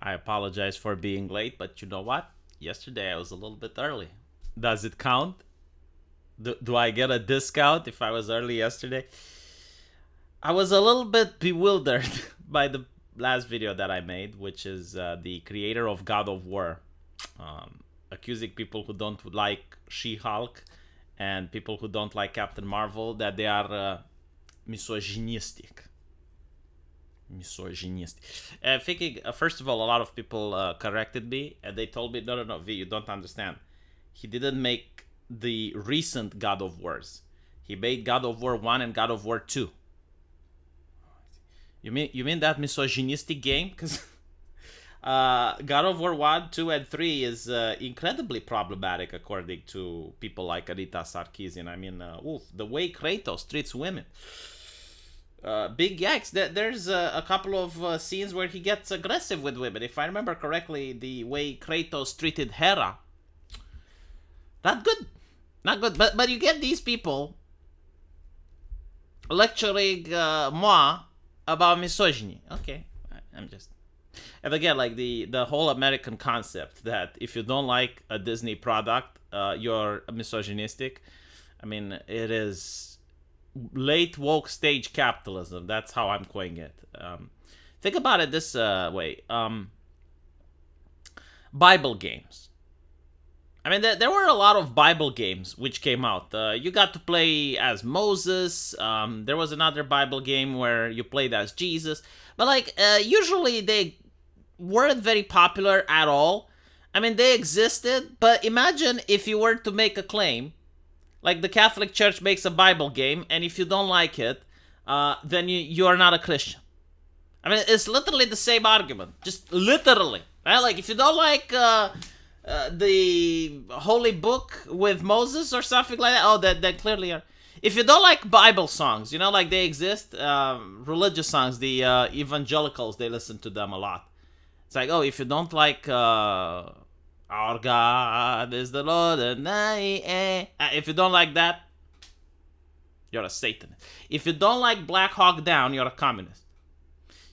I apologize for being late, but you know what? Yesterday I was a little bit early. Does it count? Do I get a discount if I was early yesterday? I was a little bit bewildered by the last video that I made, which is the creator of God of War, accusing people who don't like She-Hulk and people who don't like Captain Marvel that they are misogynistic. Misogynistic. Thinking, first of all, a lot of people corrected me and they told me, no, V, you don't understand. He didn't make the recent God of Wars. He made God of War 1 and God of War 2. You mean that misogynistic game? Because God of War 1, 2, and 3 is incredibly problematic according to people like Anita Sarkeesian. I mean, the way Kratos treats women. Big yikes. There's a couple of scenes where he gets aggressive with women. If I remember correctly, the way Kratos treated Hera. Not good. Not good. But you get these people lecturing moi about misogyny. Okay, I'm just... And again, like the whole American concept that if you don't like a Disney product, you're misogynistic. I mean, it is late woke stage capitalism. That's how I'm calling it. Think about it this way. Bible games. I mean, there were a lot of Bible games which came out. You got to play as Moses. There was another Bible game where you played as Jesus. But, like, usually they weren't very popular at all. I mean, they existed. But imagine if you were to make a claim, like the Catholic Church makes a Bible game, and if you don't like it, then you are not a Christian. I mean, it's literally the same argument. Just literally. Right? Like, if you don't like... the holy book with Moses or something like that. Oh, that clearly are. If you don't like Bible songs, you know, like they exist, religious songs, the evangelicals, they listen to them a lot. It's like, oh, if you don't like our God is the Lord, and if you don't like that, you're a Satanist. If you don't like Black Hawk Down, you're a communist.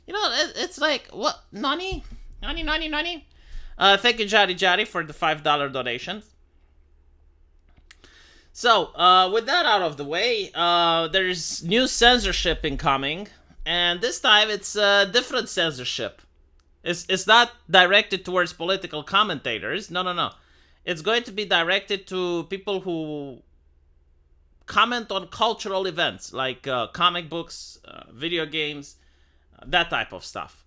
You know, it's like, what? Nani? Thank you, Jari, for the $5 donation. So, with that out of the way, there's new censorship incoming, and this time it's different censorship. It's not directed towards political commentators. No. It's going to be directed to people who comment on cultural events, like comic books, video games, that type of stuff.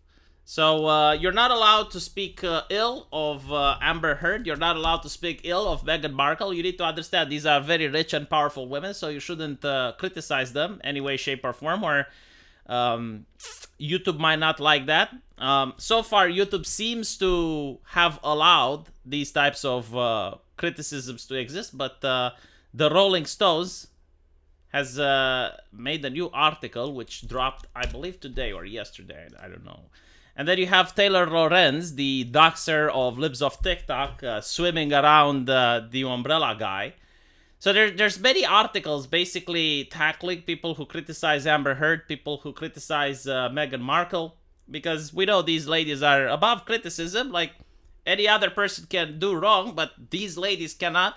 So you're not allowed to speak ill of Amber Heard. You're not allowed to speak ill of Meghan Markle. You need to understand these are very rich and powerful women, so you shouldn't criticize them any way, shape, or form, or YouTube might not like that. So far, YouTube seems to have allowed these types of criticisms to exist, but the Rolling Stones has made a new article, which dropped, I believe, today or yesterday. I don't know. And then you have Taylor Lorenz, the doxer of Libs of TikTok, swimming around the umbrella guy. So there's many articles basically tackling people who criticize Amber Heard, people who criticize Meghan Markle, because we know these ladies are above criticism. Like, any other person can do wrong, but these ladies cannot.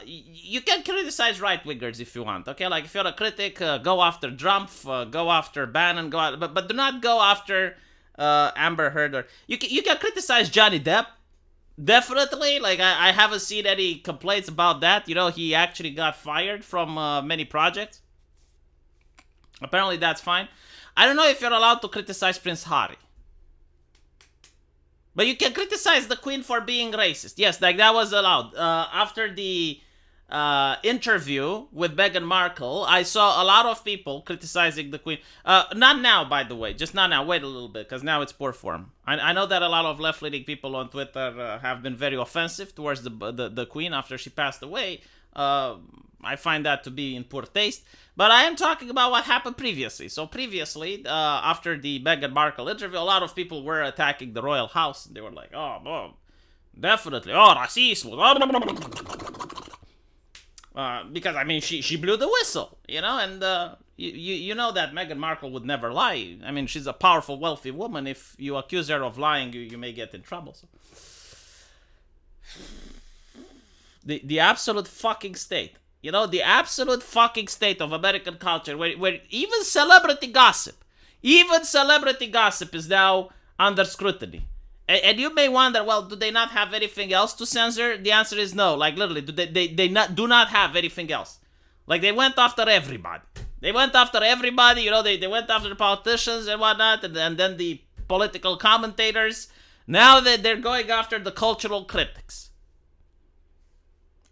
You can criticize right-wingers if you want, okay? Like, if you're a critic, go after Trump, go after Bannon, but do not go after... Amber Heard, or you can criticize Johnny Depp, definitely. Like, I haven't seen any complaints about that. You know, he actually got fired from many projects. Apparently, that's fine. I don't know if you're allowed to criticize Prince Harry, but you can criticize the Queen for being racist. Yes, like that was allowed. After the interview with Meghan Markle, I saw a lot of people criticizing the Queen. Not now, by the way. Just not now. Wait a little bit, because now it's poor form. I know that a lot of left-leaning people on Twitter have been very offensive towards the Queen after she passed away. I find that to be in poor taste. But I am talking about what happened previously. So previously, after the Meghan Markle interview, a lot of people were attacking the royal house. They were like, oh, definitely, racism. Because, I mean, she blew the whistle, you know, and You know that Meghan Markle would never lie. I mean, she's a powerful, wealthy woman. If you accuse her of lying, you may get in trouble. So. The absolute fucking state. You know, the absolute fucking state of American culture, where even celebrity gossip is now under scrutiny. And you may wonder, well, do they not have anything else to censor? The answer is no. Like, literally, do not have anything else. Like, they went after everybody. You know, they went after the politicians and whatnot, and then the political commentators. Now they're going after the cultural critics.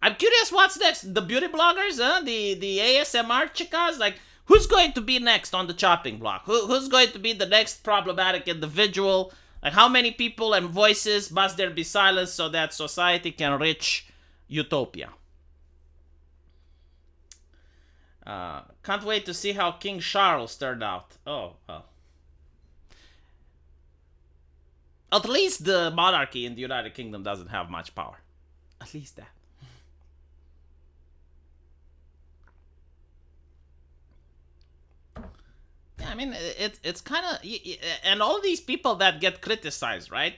I'm curious what's next. The beauty bloggers, huh? The ASMR chicas? Like, who's going to be next on the chopping block? Who's going to be the next problematic individual? Like, how many people and voices must there be silenced so that society can reach utopia? Can't wait to see how King Charles turned out. Oh, well. At least the monarchy in the United Kingdom doesn't have much power. At least that. Yeah, I mean, it's kind of... And all these people that get criticized, right?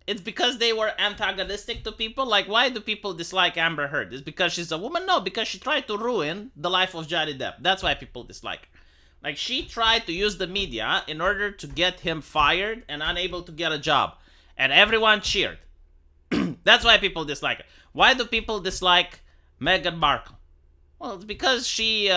It's because they were antagonistic to people. Like, why do people dislike Amber Heard? Is because she's a woman? No, because she tried to ruin the life of Johnny Depp. That's why people dislike her. Like, she tried to use the media in order to get him fired and unable to get a job. And everyone cheered. That's why people dislike her. Why do people dislike Meghan Markle? Well, it's because she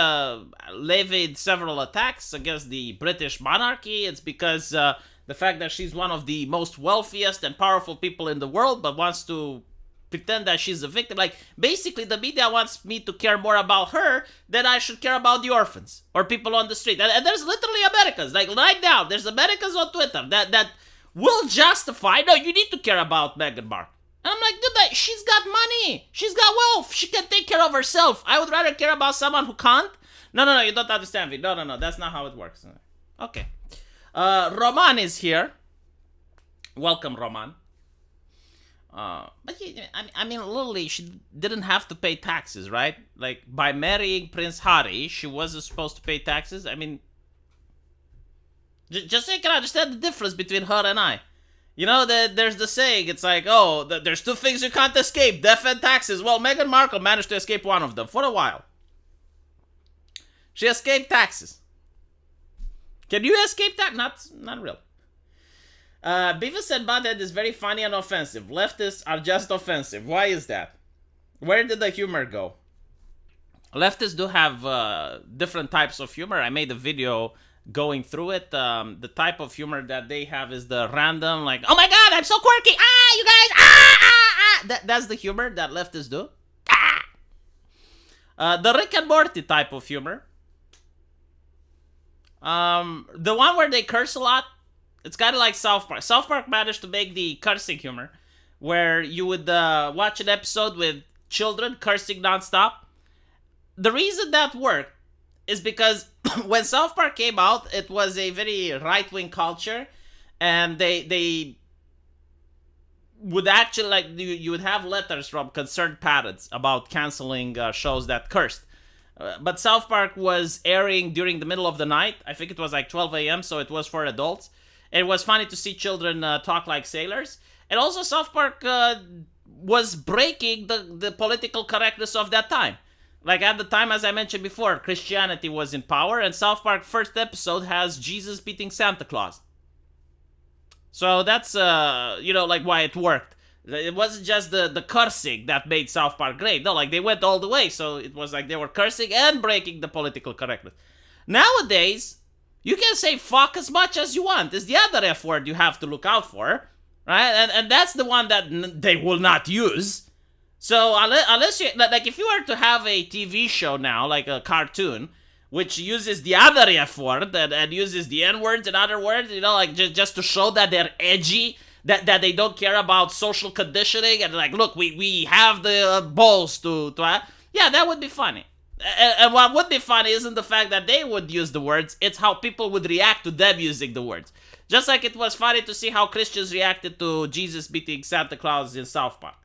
levied several attacks against the British monarchy. It's because the fact that she's one of the most wealthiest and powerful people in the world, but wants to pretend that she's a victim. Like, basically, the media wants me to care more about her than I should care about the orphans or people on the street. And there's literally Americans, like right now, there's Americans on Twitter that will justify, no, you need to care about Meghan Markle. And I'm like, dude, she's got money. She's got wealth. She can take care of herself. I would rather care about someone who can't. No, you don't understand me. No, that's not how it works. Okay. Roman is here. Welcome, Roman. But I mean, literally, she didn't have to pay taxes, right? Like, by marrying Prince Harry, she wasn't supposed to pay taxes. I mean, just so you can understand the difference between her and I. You know, there's the saying, it's like, oh, there's two things you can't escape, death and taxes. Well, Meghan Markle managed to escape one of them for a while. She escaped taxes. Can you escape that? Not really. Beavis and Butthead is very funny and offensive. Leftists are just offensive. Why is that? Where did the humor go? Leftists do have different types of humor. I made a video going through it. The type of humor that they have is the random, like, oh my god, I'm so quirky, you guys, that's the humor that leftists do. The Rick and Morty type of humor, the one where they curse a lot, it's kind of like South Park managed to make the cursing humor where you would watch an episode with children cursing nonstop. The reason that worked is because when South Park came out, it was a very right-wing culture, and they would actually, like, you would have letters from concerned parents about canceling shows that cursed. But South Park was airing during the middle of the night. I think it was like 12 a.m., so it was for adults. It was funny to see children talk like sailors. And also South Park was breaking the political correctness of that time. Like, at the time, as I mentioned before, Christianity was in power, and South Park first episode has Jesus beating Santa Claus. So that's, like, why it worked. It wasn't just the cursing that made South Park great. No, like, they went all the way, so it was like they were cursing and breaking the political correctness. Nowadays, you can say fuck as much as you want. It's the other F word you have to look out for, right? And that's the one that they will not use. So, unless you, like, if you were to have a TV show now, like a cartoon, which uses the other F word and uses the N words and other words, like, just to show that they're edgy, that they don't care about social conditioning, and like, look, we have the balls to yeah, that would be funny. And what would be funny isn't the fact that they would use the words, it's how people would react to them using the words. Just like it was funny to see how Christians reacted to Jesus beating Santa Claus in South Park.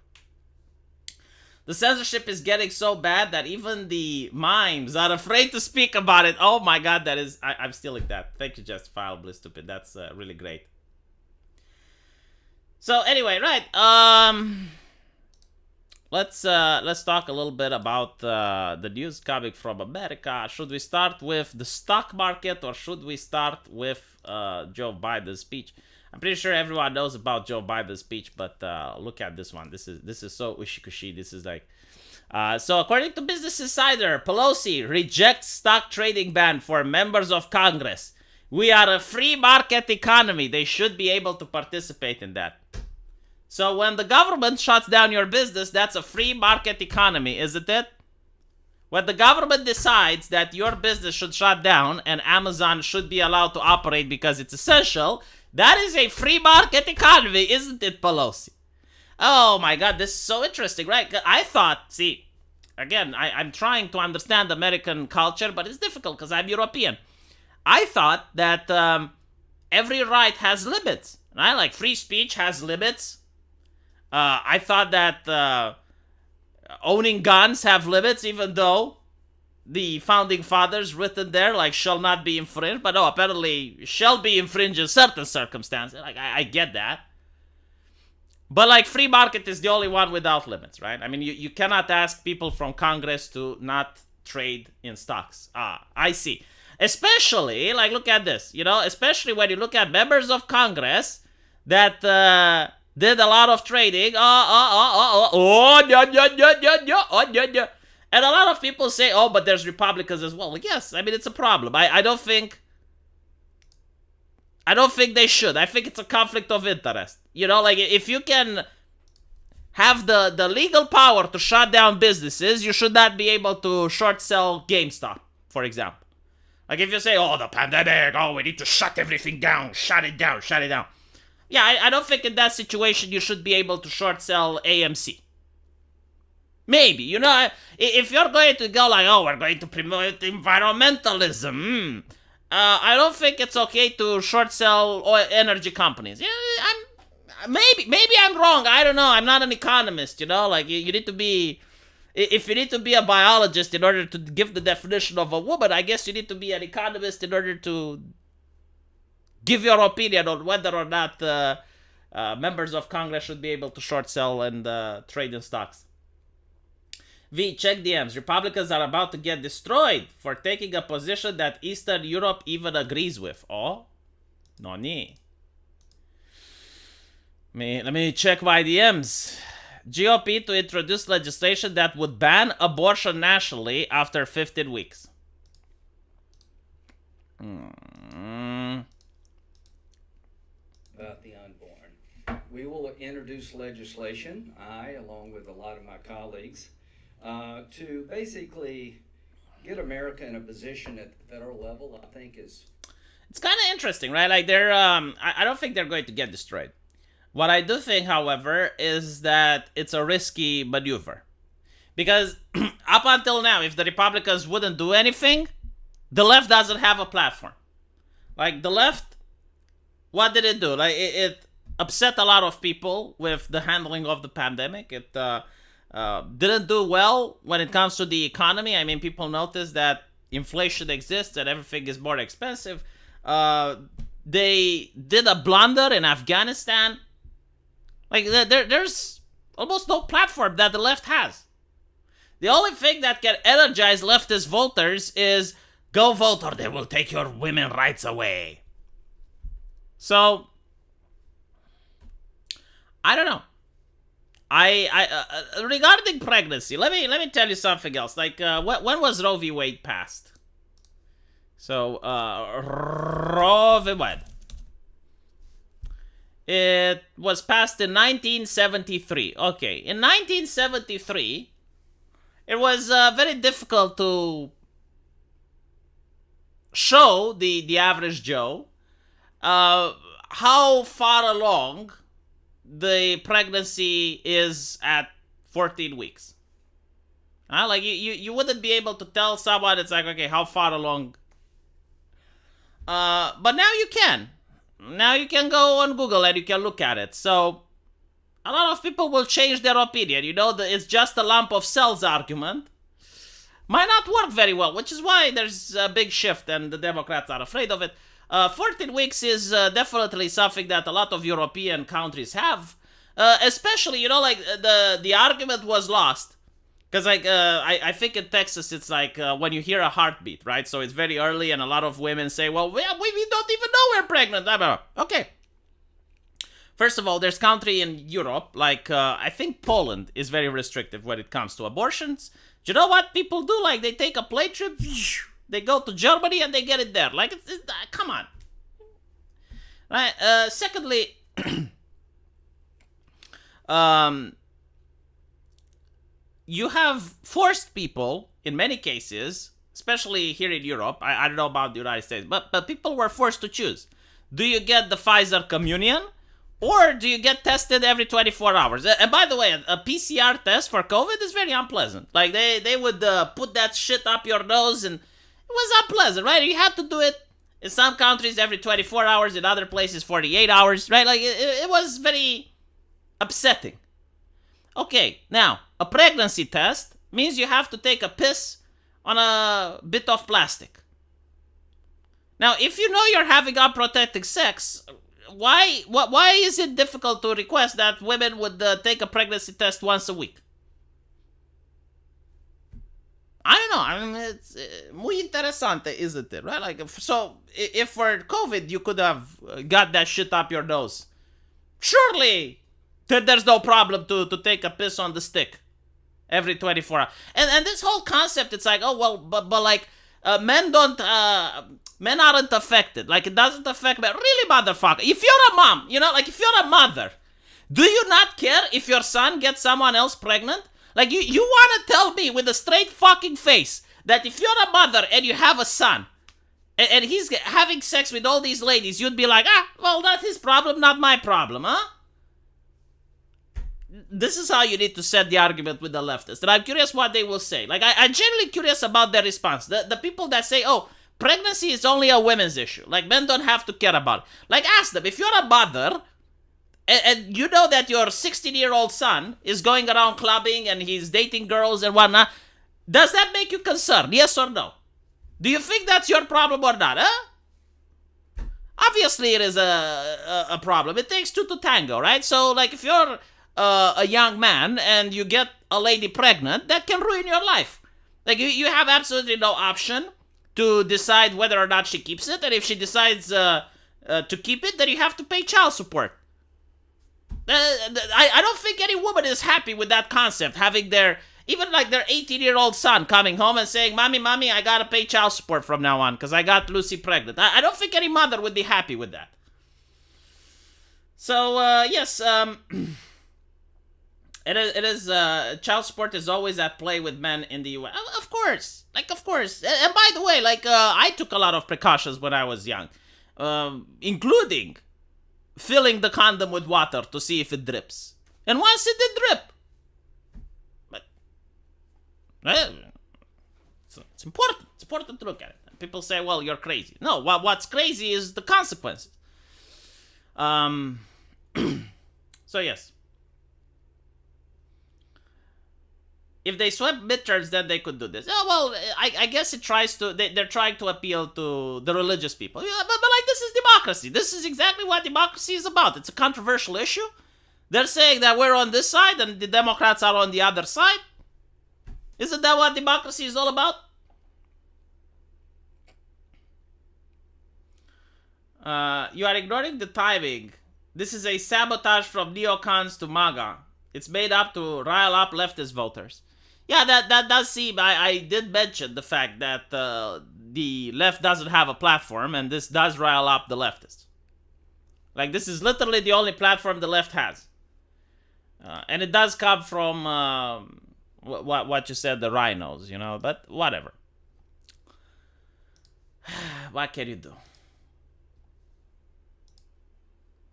The censorship is getting so bad that even the mimes are afraid to speak about it. Oh my god, that is... I'm stealing that. Thank you, Justifiably Stupid. That's really great. So anyway, right. Let's talk a little bit about the news coming from America. Should we start with the stock market or should we start with Joe Biden's speech? I'm pretty sure everyone knows about Joe Biden's speech, but look at this one. This is so ushi-kushi. This is like... so according to Business Insider, Pelosi rejects stock trading ban for members of Congress. We are a free market economy. They should be able to participate in that. So when the government shuts down your business, that's a free market economy, isn't it? When the government decides that your business should shut down and Amazon should be allowed to operate because it's essential, that is a free market economy, isn't it, Pelosi? Oh my god, this is so interesting, right? I thought, see, again, I'm trying to understand American culture, but it's difficult because I'm European. I thought that every right has limits, right? Like free speech has limits. I thought that owning guns have limits, even though the founding fathers written there, like, shall not be infringed. But no, apparently shall be infringed in certain circumstances. Like, I get that. But, like, free market is the only one without limits, right? I mean, you cannot ask people from Congress to not trade in stocks. I see. Especially, like, look at this, you know, especially when you look at members of Congress that did a lot of trading. And a lot of people say, oh, but there's Republicans as well. Like, yes, I mean, it's a problem. I don't think they should. I think it's a conflict of interest. You know, like, if you can have the legal power to shut down businesses, you should not be able to short sell GameStop, for example. Like, if you say, oh, the pandemic, oh, we need to shut everything down, shut it down. Yeah, I don't think in that situation you should be able to short sell AMC. Maybe, you know, if you're going to go like, oh, we're going to promote environmentalism, I don't think it's okay to short sell oil energy companies. Yeah, maybe I'm wrong. I don't know. I'm not an economist, you know, like you need to be... If you need to be a biologist in order to give the definition of a woman, I guess you need to be an economist in order to give your opinion on whether or not members of Congress should be able to short sell and trade in stocks. V, check DMs. Republicans are about to get destroyed for taking a position that Eastern Europe even agrees with. Oh? Noni. Let me check my DMs. GOP to introduce legislation that would ban abortion nationally after 15 weeks. About the unborn. We will introduce legislation, along with a lot of my colleagues, to basically get America in a position at the federal level, I think is... It's kind of interesting, right? Like, they're, I don't think they're going to get destroyed. What I do think, however, is that it's a risky maneuver. Because up until now, if the Republicans wouldn't do anything, the left doesn't have a platform. Like, the left, what did it do? Like, it upset a lot of people with the handling of the pandemic. It didn't do well when it comes to the economy. I mean, people notice that inflation exists and everything is more expensive. They did a blunder in Afghanistan. Like, there's almost no platform that the left has. The only thing that can energize leftist voters is go vote or they will take your women's rights away. So, I don't know. Regarding pregnancy, let me tell you something else. Like, when was Roe v. Wade passed? So, Roe v. Wade. It was passed in 1973. Okay, in 1973, it was very difficult to show the average Joe how far along the pregnancy is at 14 weeks. Like, you wouldn't be able to tell someone, it's like, okay, how far along? But now you can. Now you can go on Google and you can look at it. So, a lot of people will change their opinion. You know, it's just a lump of cells argument might not work very well, which is why there's a big shift and the Democrats are afraid of it. 14 weeks is definitely something that a lot of European countries have. Especially, you know, like the argument was lost. Because like I think in Texas it's like when you hear a heartbeat, right? So it's very early and a lot of women say, well, we don't even know we're pregnant. Okay. First of all, there's country in Europe, like I think Poland is very restrictive when it comes to abortions. Do you know what people do? Like they take a plane trip, they go to Germany and they get it there. Like, come on. Right? Secondly, you have forced people in many cases, especially here in Europe. I don't know about the United States, but people were forced to choose. Do you get the Pfizer communion? Or do you get tested every 24 hours? And by the way, a PCR test for COVID is very unpleasant. Like, they would put that shit up your nose, and it was unpleasant, right? You had to do it in some countries every 24 hours, in other places 48 hours, right? Like, it was very upsetting. Okay, now, a pregnancy test means you have to take a piss on a bit of plastic. Now, if you know you're having unprotected sex, why is it difficult to request that women would take a pregnancy test once a week? I don't know. I mean, it's muy interesante, isn't it? Right? Like, so if for COVID you could have got that shit up your nose, surely there's no problem to take a piss on the stick every 24 hours. And this whole concept, it's like, oh well, but like men aren't affected. Like, it doesn't affect men. Really, motherfucker. If you're a mom, you know, like, if you're a mother, do you not care if your son gets someone else pregnant? Like, you want to tell me with a straight fucking face that if you're a mother and you have a son, and he's having sex with all these ladies, you'd be like, well, that's his problem, not my problem, huh? This is how you need to set the argument with the leftists. And I'm curious what they will say. Like, I'm genuinely curious about their response. The people that say, oh, pregnancy is only a women's issue. Like, men don't have to care about it. Like, ask them, if you're a mother, and you know that your 16-year-old son is going around clubbing and he's dating girls and whatnot, does that make you concerned? Yes or no? Do you think that's your problem or not, huh? Obviously, it is a problem. It takes two to tango, right? So, like, if you're a young man and you get a lady pregnant, that can ruin your life. Like, you have absolutely no option to decide whether or not she keeps it, and if she decides to keep it, then you have to pay child support. I don't think any woman is happy with that concept, having their 18-year-old son coming home and saying, Mommy, I gotta pay child support from now on because I got Lucy pregnant. I don't think any mother would be happy with that. So, yes, it is child support is always at play with men in the U.S. Of course. And by the way, I took a lot of precautions when I was young, including filling the condom with water to see if it drips. And once it did drip, but it's important. It's important to look at it. People say, well, you're crazy. No, what's crazy is the consequences. So yes. If they swept midterms, then they could do this. Oh, well, I guess they're trying to appeal to the religious people. Yeah, but like, this is democracy. This is exactly what democracy is about. It's a controversial issue. They're saying that we're on this side and the Democrats are on the other side. Isn't that what democracy is all about? You are ignoring the timing. This is a sabotage from neocons to MAGA. It's made up to rile up leftist voters. Yeah, that does seem... I did mention the fact that the left doesn't have a platform, and this does rile up the leftists. Like, this is literally the only platform the left has. And it does come from what you said, the rhinos, you know, but whatever. What can you do?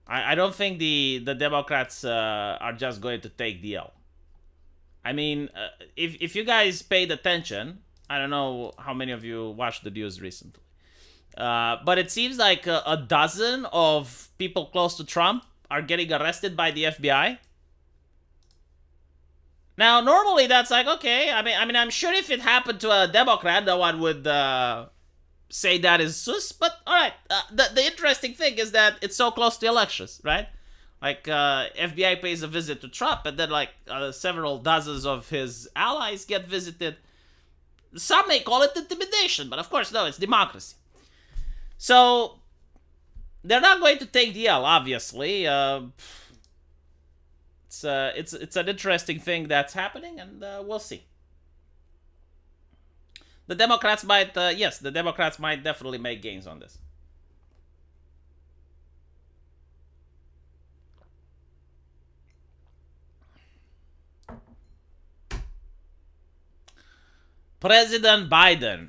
I don't think the Democrats are just going to take the L. I mean, if you guys paid attention, I don't know how many of you watched the news recently, but it seems like a dozen of people close to Trump are getting arrested by the FBI Now, normally that's like, okay. I mean, I'm sure if it happened to a Democrat, no one would say that is sus. But all right, the interesting thing is that it's so close to elections, right? Like FBI pays a visit to Trump, and then like several dozens of his allies get visited. Some may call it intimidation, but of course, no, it's democracy. So they're not going to take the L, obviously. It's an interesting thing that's happening, and we'll see. The Democrats might, yes, the Democrats might definitely make gains on this. President Biden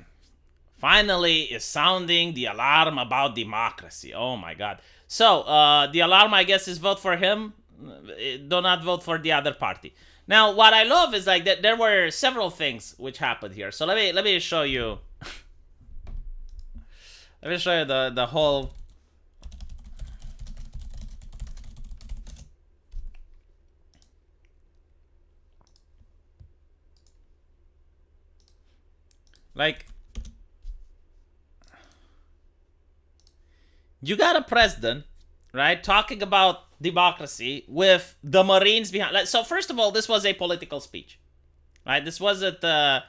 finally is sounding the alarm about democracy. Oh my God. So, the alarm, I guess, is vote for him. Do not vote for the other party. Now, what I love is like that there were several things which happened here. So let me show you. Let me show you the whole. Like, you got a president, right, talking about democracy with the Marines behind. Like, so first of all, this was a political speech, right? This wasn't a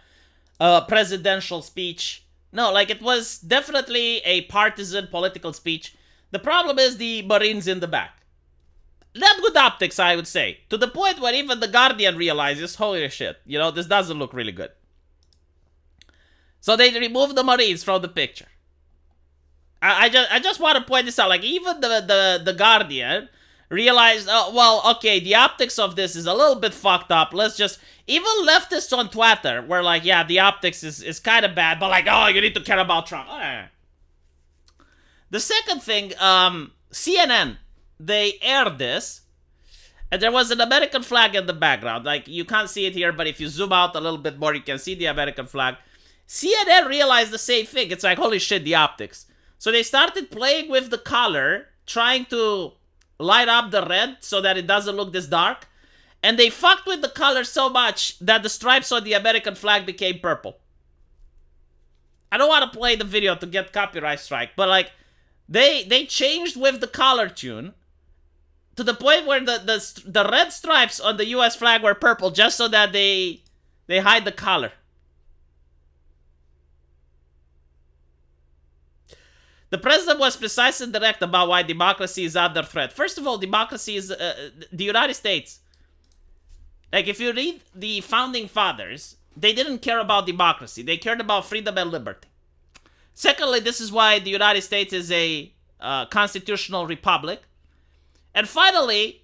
presidential speech. No, like it was definitely a partisan political speech. The problem is the Marines in the back. Not good optics, I would say, to the point where even the Guardian realizes, holy shit, you know, this doesn't look really good. So they removed the Marines from the picture. I just want to point this out. Like, even the Guardian realized, oh, well, okay, the optics of this is a little bit fucked up. Let's just... Even leftists on Twitter were like, yeah, the optics is kind of bad, but like, oh, you need to care about Trump. The second thing, CNN, they aired this, and there was an American flag in the background. Like, you can't see it here, but if you zoom out a little bit more, you can see the American flag. CNN realized the same thing. It's like, holy shit, the optics. So they started playing with the color, trying to light up the red so that it doesn't look this dark. And they fucked with the color so much that the stripes on the American flag became purple. I don't want to play the video to get copyright strike, but like, they changed with the color tune to the point where the red stripes on the US flag were purple just so that they hide the color. The president was precise and direct about why democracy is under threat. First of all, democracy is the United States. Like, if you read the founding fathers, they didn't care about democracy. They cared about freedom and liberty. Secondly, this is why the United States is a constitutional republic. And finally,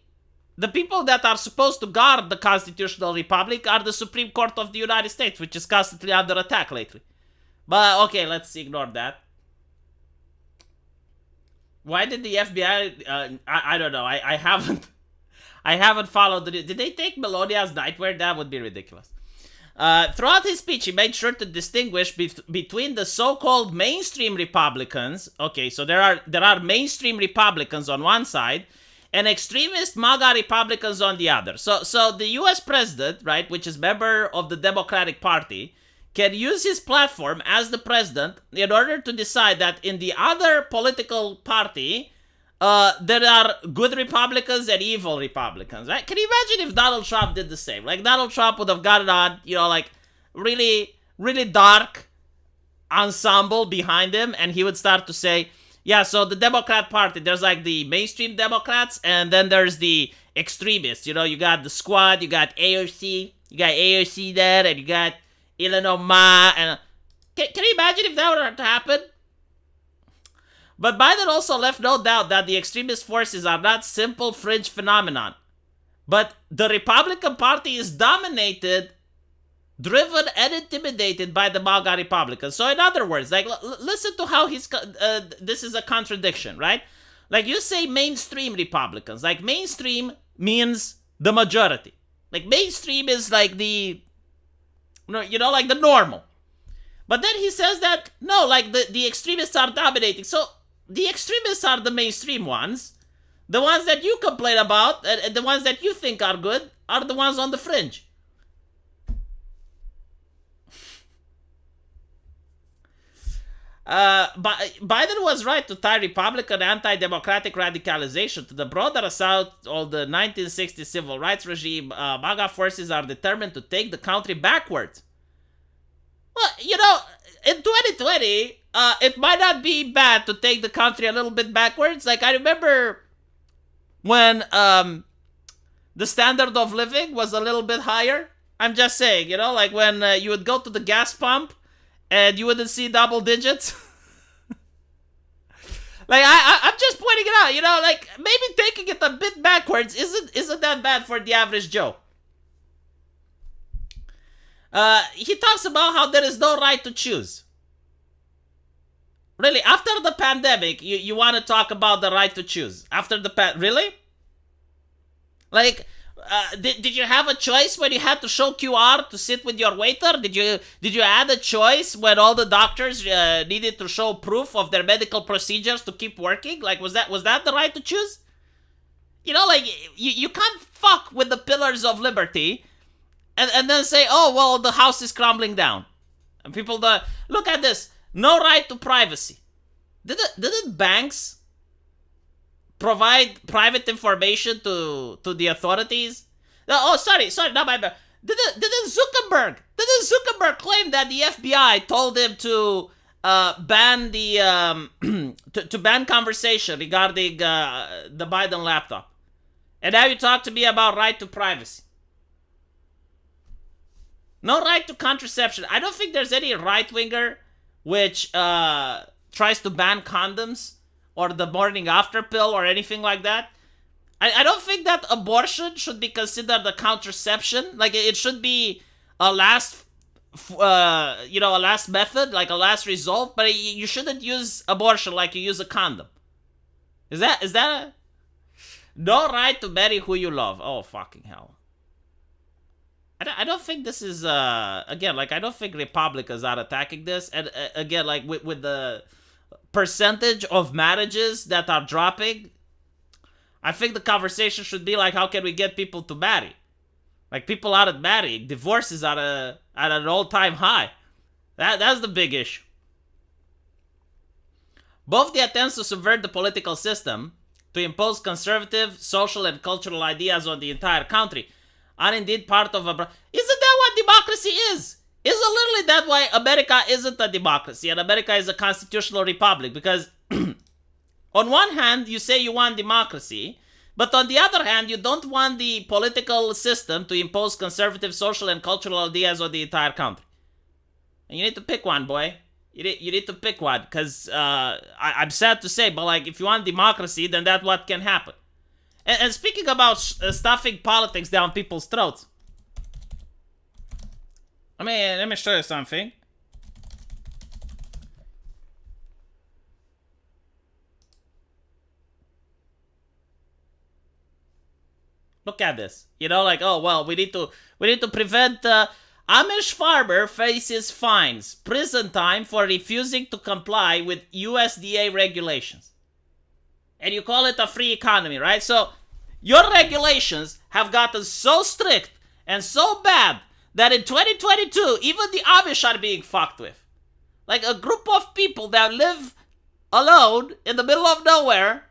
the people that are supposed to guard the constitutional republic are the Supreme Court of the United States, which is constantly under attack lately. But, okay, let's ignore that. Why did the FBI? I don't know. I haven't followed the. Did they take Melonia's nightwear? That would be ridiculous. Throughout his speech, he made sure to distinguish between the so-called mainstream Republicans. Okay, so there are mainstream Republicans on one side, and extremist MAGA Republicans on the other. So the U.S. president, right, which is member of the Democratic Party, can use his platform as the president in order to decide that in the other political party, there are good Republicans and evil Republicans, right? Can you imagine if Donald Trump did the same? Like, Donald Trump would have gotten on, you know, like, really, really dark ensemble behind him, and he would start to say, yeah, so the Democrat Party, there's like the mainstream Democrats, and then there's the extremists. You know, you got the Squad, you got AOC there, and you got Illinois Ma, and can you imagine if that were to happen? But Biden also left no doubt that the extremist forces are not simple fringe phenomenon, but the Republican Party is dominated, driven, and intimidated by the MAGA Republicans. So in other words, like, listen to how he's this is a contradiction, right? Like, you say mainstream Republicans, like, mainstream means the majority. Like, mainstream is like the, you know, like the normal. But then he says that, no, like, the extremists are dominating. So the extremists are the mainstream ones. The ones that you complain about, and the ones that you think are good, are the ones on the fringe. Biden was right to tie Republican anti-democratic radicalization to the broader South of the 1960s civil rights regime. MAGA forces are determined to take the country backwards. Well, in 2020, it might not be bad to take the country a little bit backwards. Like, I remember when the standard of living was a little bit higher. I'm just saying, like when you would go to the gas pump and you wouldn't see double digits. Like, I'm just pointing it out, like maybe taking it a bit backwards isn't that bad for the average Joe. He talks about how there is no right to choose. Really, after the pandemic, you want to talk about the right to choose? After the really? Like, did you have a choice when you had to show QR to sit with your waiter? Did you add a choice when all the doctors needed to show proof of their medical procedures to keep working? Like, was that the right to choose? Like, you can't fuck with the pillars of liberty and then say, oh, well, the house is crumbling down. And people, look at this. No right to privacy. Didn't banks provide private information to the authorities? Oh, sorry, not my bad. Didn't Zuckerberg claim that the FBI told him to ban the to ban conversation regarding the Biden laptop? And now you talk to me about right to privacy. No right to contraception. I don't think there's any right-winger which tries to ban condoms or the morning after pill or anything like that. I don't think that abortion should be considered a contraception. Like, it should be a last method, like a last result. But you shouldn't use abortion like you use a condom. Is that a... No right to marry who you love? Oh, fucking hell. I don't think this is, again, like, I don't think Republicans are attacking this. And again, like, with the percentage of marriages that are dropping, I think the conversation should be like, how can we get people to marry? Like, people aren't marrying. Divorces are at an all-time high. That's the big issue. Both the attempts to subvert the political system, to impose conservative, social, and cultural ideas on the entire country, are indeed part of a... Isn't that what democracy is? Isn't literally that why America isn't a democracy and America is a constitutional republic? Because on one hand, you say you want democracy, but on the other hand, you don't want the political system to impose conservative, social, and cultural ideas on the entire country. And you need to pick one, boy. You need to pick one, because I'm sad to say, but like, if you want democracy, then that's what can happen. And speaking about stuffing politics down people's throats, let me show you something. Look at this. Like, oh well, we need to prevent Amish farmer faces fines, prison time for refusing to comply with USDA regulations. And you call it a free economy, right? So your regulations have gotten so strict and so bad that in 2022, even the Amish are being fucked with. Like, a group of people that live alone in the middle of nowhere,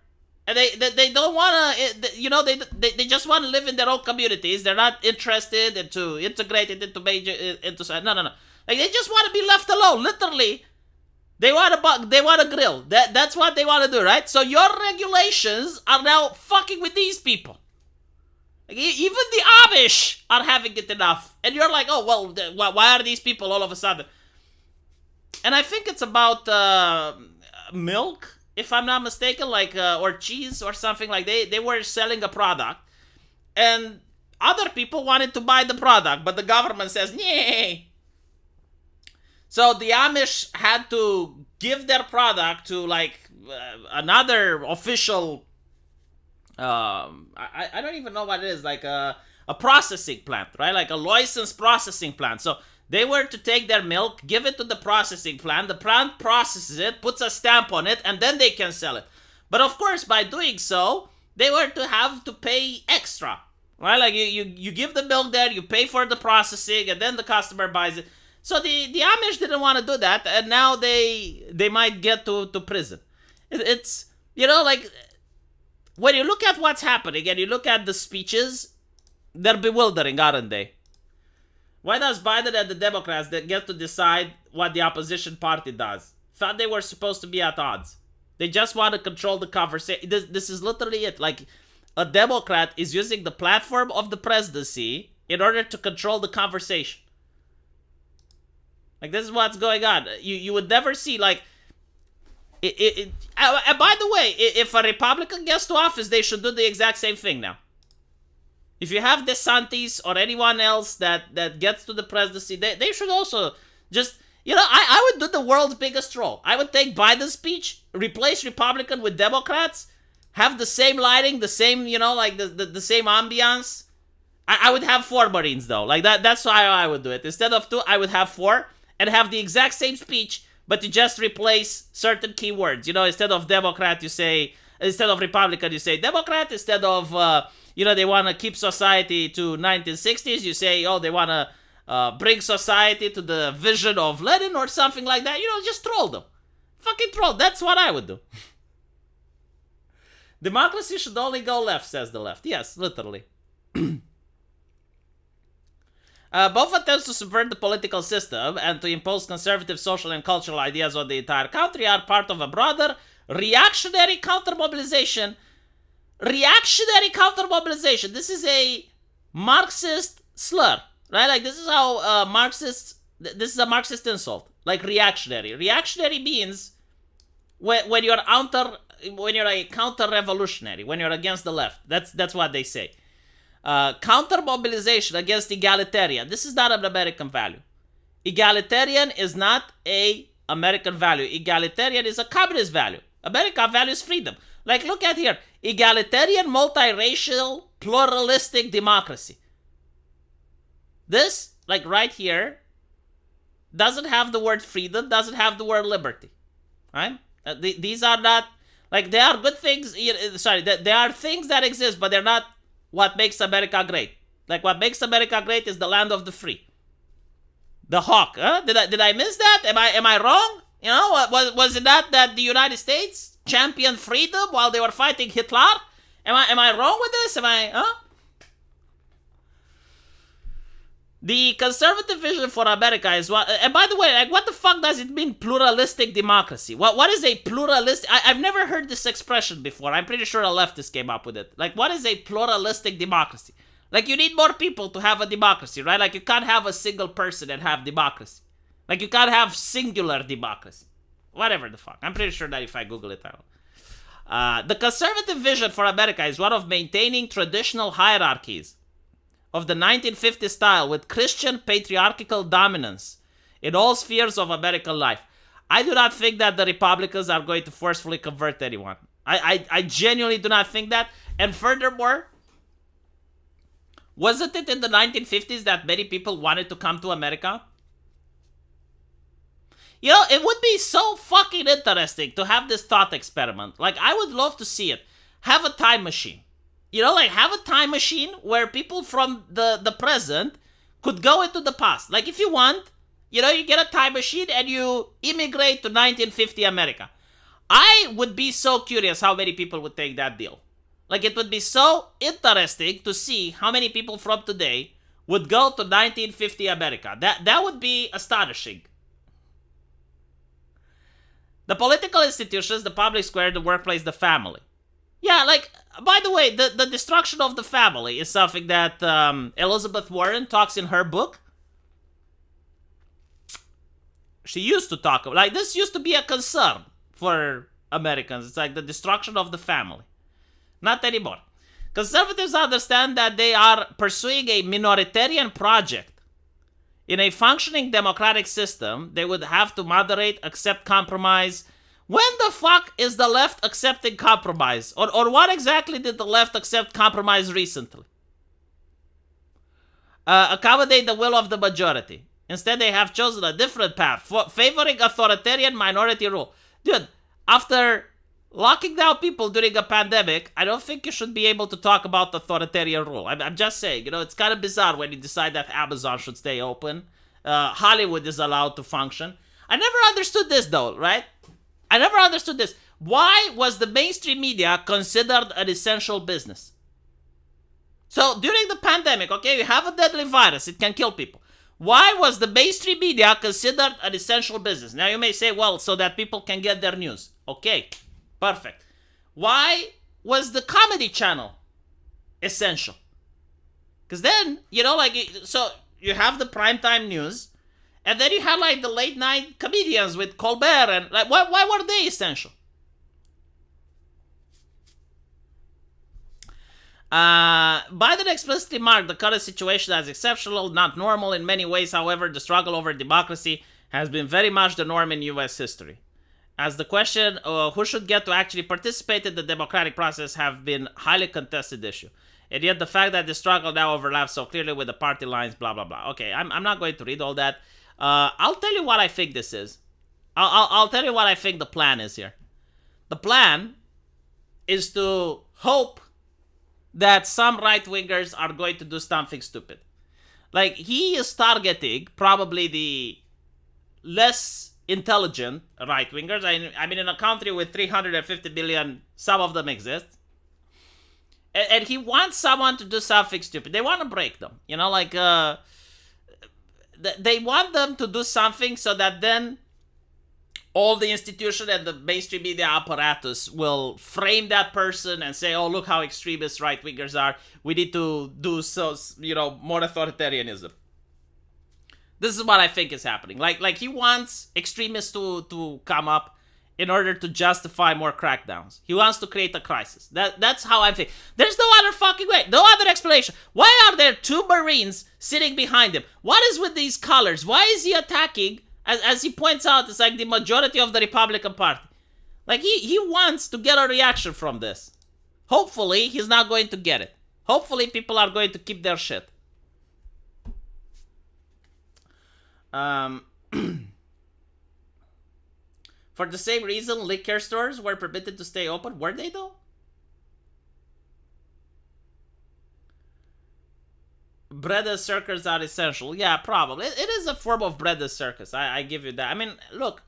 and they don't want to, they just want to live in their own communities. They're not interested into integrated into no. Like, they just want to be left alone, literally. They want to grill. That's what they want to do, right? So your regulations are now fucking with these people. Like, even the Amish are having it enough. And you're like, oh, well, why are these people all of a sudden? And I think it's about milk, if I'm not mistaken, like, or cheese or something. Like, they were selling a product. And other people wanted to buy the product, but the government says, nee. So the Amish had to give their product to, like, another official, I don't even know what it is, like a processing plant, right? Like a licensed processing plant. So they were to take their milk, give it to the processing plant. The plant processes it, puts a stamp on it, and then they can sell it. But of course, by doing so, they were to have to pay extra, right? Like, you give the milk there, you pay for the processing, and then the customer buys it. So the Amish didn't want to do that, and now they might get to prison. It's, like, when you look at what's happening and you look at the speeches, they're bewildering, aren't they? Why does Biden and the Democrats that get to decide what the opposition party does? Thought they were supposed to be at odds. They just want to control the conversation. This is literally it. Like, a Democrat is using the platform of the presidency in order to control the conversation. Like, this is what's going on. You would never see, like, and by the way, if a Republican gets to office, they should do the exact same thing now. If you have DeSantis or anyone else that gets to the presidency, they should also just, I would do the world's biggest troll. I would take Biden's speech, replace Republican with Democrats, have the same lighting, the same, like the same ambiance. I would have 4 Marines, though. Like, that's how I would do it. Instead of 2, I would have 4 and have the exact same speech, but you just replace certain keywords. Instead of Democrat, instead of Republican, you say Democrat. Instead of, they want to keep society to 1960s, you say, they want to bring society to the vision of Lenin or something like that. Just troll them. Fucking troll. That's what I would do. Democracy should only go left, says the left. Yes, literally. Both attempts to subvert the political system and to impose conservative social and cultural ideas on the entire country are part of a broader reactionary counter-mobilization. Reactionary counter-mobilization. This is a Marxist slur, right? Like, this is how this is a Marxist insult. Like, reactionary. Reactionary means when you're a counter-revolutionary, when you're against the left. That's what they say. Counter-mobilization against egalitarian. This is not an American value. Egalitarian is not a American value. Egalitarian is a communist value. America values freedom. Like, look at here. Egalitarian, multiracial, pluralistic democracy. This, like right here, doesn't have the word freedom, doesn't have the word liberty. Right? These are not, like, they are good things. Sorry, there are things that exist, but they're not what makes America great. Like, what makes America great is the land of the free. The hawk. Huh? Did I miss that? Am I wrong? Was it not that the United States championed freedom while they were fighting Hitler? Am I wrong with this? The conservative vision for America is what... And by the way, like, what the fuck does it mean, pluralistic democracy? What is a pluralistic... I've never heard this expression before. I'm pretty sure a leftist came up with it. Like, what is a pluralistic democracy? Like, you need more people to have a democracy, right? Like, you can't have a single person and have democracy. Like, you can't have singular democracy. Whatever the fuck. I'm pretty sure that if I Google it, I will. The conservative vision for America is one of maintaining traditional hierarchies of the 1950s style with Christian patriarchal dominance in all spheres of American life. I do not think that the Republicans are going to forcefully convert anyone. I genuinely do not think that. And furthermore, wasn't it in the 1950s that many people wanted to come to America? It would be so fucking interesting to have this thought experiment. Like, I would love to see it. Have a time machine. Have a time machine where people from the present could go into the past. Like, if you want, you get a time machine and you immigrate to 1950 America. I would be so curious how many people would take that deal. Like, it would be so interesting to see how many people from today would go to 1950 America. That would be astonishing. The political institutions, the public square, the workplace, the family. Yeah, like, by the way, the destruction of the family is something that Elizabeth Warren talks in her book. She used to talk about, like, this used to be a concern for Americans. It's like the destruction of the family. Not anymore. Conservatives understand that they are pursuing a minoritarian project. In a functioning democratic system, they would have to moderate, accept compromise. When the fuck is the left accepting compromise? Or what exactly did the left accept compromise recently? Accommodate the will of the majority. Instead, they have chosen a different path, favoring authoritarian minority rule. Dude, after locking down people during a pandemic, I don't think you should be able to talk about authoritarian rule. I'm just saying, it's kind of bizarre when you decide that Amazon should stay open Hollywood is allowed to function. I never understood this though, right? I never understood this. Why was the mainstream media considered an essential business? So during the pandemic, okay, you have a deadly virus, it can kill people. Why was the mainstream media considered an essential business? Now you may say, well, so that people can get their news. Okay, perfect. Why was the comedy channel essential? Because then, so you have the primetime news, and then you have like the late night comedians with Colbert, and like, why were they essential? Biden explicitly marked the current situation as exceptional, not normal in many ways. However, the struggle over democracy has been very much the norm in U.S. history. As the question who should get to actually participate in the democratic process have been highly contested issue. And yet the fact that the struggle now overlaps so clearly with the party lines, blah, blah, blah. Okay, I'm not going to read all that. I'll tell you what I think this is. I'll tell you what I think the plan is here. The plan is to hope that some right-wingers are going to do something stupid. Like, he is targeting probably the less intelligent right-wingers. I mean, in a country with 350 billion, some of them exist. And he wants someone to do something stupid. They want to break them. They want them to do something so that then all the institution and the mainstream media apparatus will frame that person and say, oh, look how extremist right-wingers are. We need to do more authoritarianism. This is what I think is happening. Like he wants extremists to come up in order to justify more crackdowns. He wants to create a crisis. That's how I think. There's no other fucking way. No other explanation. Why are there two Marines sitting behind him? What is with these colors? Why is he attacking? As he points out, it's like the majority of the Republican Party. Like, he wants to get a reaction from this. Hopefully, he's not going to get it. Hopefully, people are going to keep their shit. For the same reason, liquor stores were permitted to stay open. Were they, though? Bread and circus are essential. Yeah, probably. It is a form of bread and circus. I give you that. I mean, look,